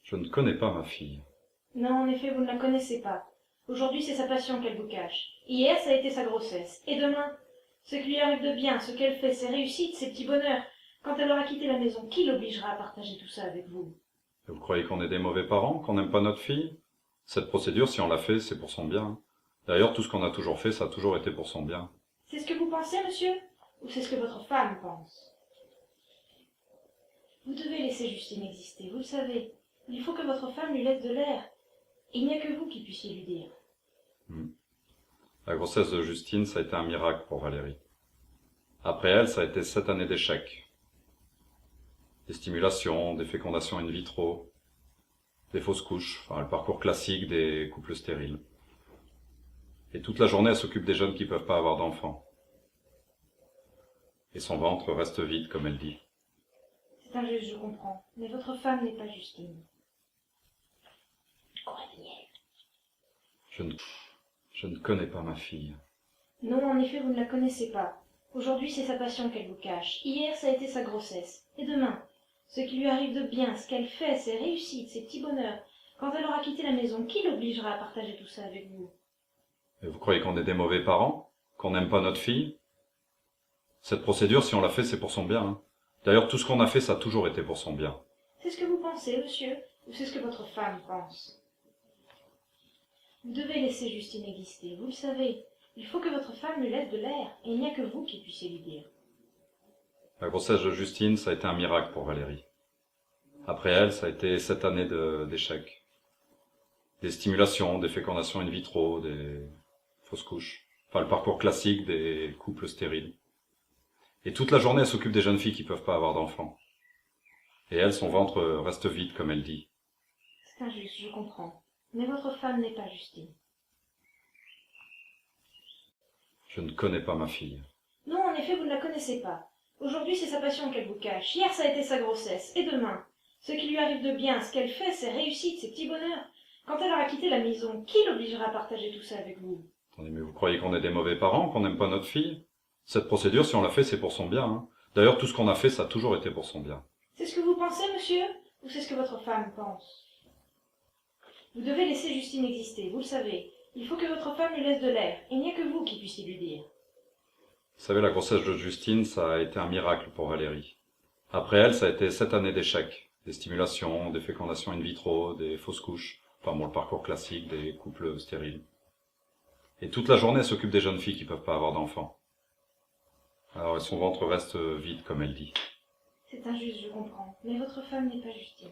Je ne connais pas ma fille. Non, en effet, vous ne la connaissez pas. Aujourd'hui, c'est sa passion qu'elle vous cache. Hier, ça a été sa grossesse. Et demain, ce qui lui arrive de bien, ce qu'elle fait, ses réussites, ses petits bonheurs. Quand elle aura quitté la maison, qui l'obligera à partager tout ça avec vous? Et vous croyez qu'on est des mauvais parents, qu'on n'aime pas notre fille? Cette procédure, si on l'a fait, c'est pour son bien. D'ailleurs, tout ce qu'on a toujours fait, ça a toujours été pour son bien. C'est ce que vous pensez, monsieur? Ou c'est ce que votre femme pense? Vous devez laisser Justine exister, vous le savez. Il faut que votre femme lui laisse de l'air. Il n'y a que vous qui puissiez lui dire. La grossesse de Justine, ça a été un miracle pour Valérie. Après elle, ça a été 7 années d'échecs. Des stimulations, des fécondations in vitro, des fausses couches, enfin le parcours classique des couples stériles. Et toute la journée, elle s'occupe des jeunes qui peuvent pas avoir d'enfants. Et son ventre reste vide, comme elle dit. C'est injuste, je comprends. Mais votre femme n'est pas Justine. Je ne connais pas ma fille. Non, en effet, vous ne la connaissez pas. Aujourd'hui, c'est sa passion qu'elle vous cache. Hier, ça a été sa grossesse. Et demain, ce qui lui arrive de bien, ce qu'elle fait, ses réussites, ses petits bonheurs. Quand elle aura quitté la maison, qui l'obligera à partager tout ça avec vous? Et vous croyez qu'on est des mauvais parents? Qu'on n'aime pas notre fille? Cette procédure, si on l'a fait, c'est pour son bien. D'ailleurs, tout ce qu'on a fait, ça a toujours été pour son bien. C'est ce que vous pensez, monsieur, ou c'est ce que votre femme pense? Vous devez laisser Justine exister, vous le savez. Il faut que votre femme lui laisse de l'air, et il n'y a que vous qui puissiez lui dire. La grossesse de Justine, ça a été un miracle pour Valérie. Après elle, ça a été 7 années d'échecs. Des stimulations, des fécondations in vitro, des fausses couches. Enfin, le parcours classique des couples stériles. Et toute la journée, elle s'occupe des jeunes filles qui peuvent pas avoir d'enfants. Et elle, son ventre reste vide, comme elle dit. C'est injuste, je comprends. Mais votre femme n'est pas Justine. Je ne connais pas ma fille. Non, en effet, vous ne la connaissez pas. Aujourd'hui, c'est sa passion qu'elle vous cache. Hier, ça a été sa grossesse. Et demain, ce qui lui arrive de bien, ce qu'elle fait, ses réussites, ses petits bonheurs. Quand elle aura quitté la maison, qui l'obligera à partager tout ça avec vous? Attendez, mais vous croyez qu'on est des mauvais parents, qu'on n'aime pas notre fille? Cette procédure, si on l'a fait, c'est pour son bien. D'ailleurs, tout ce qu'on a fait, ça a toujours été pour son bien. C'est ce que vous pensez, monsieur, ou c'est ce que votre femme pense? Vous devez laisser Justine exister, vous le savez. Il faut que votre femme lui laisse de l'air. Il n'y a que vous qui puissiez lui dire. Vous savez, la grossesse de Justine, ça a été un miracle pour Valérie. Après elle, ça a été 7 années d'échecs. Des stimulations, des fécondations in vitro, des fausses couches. Enfin bon, le parcours classique des couples stériles. Et toute la journée, elle s'occupe des jeunes filles qui peuvent pas avoir d'enfants. Alors, son ventre reste vide, comme elle dit. C'est injuste, je comprends. Mais votre femme n'est pas Justine.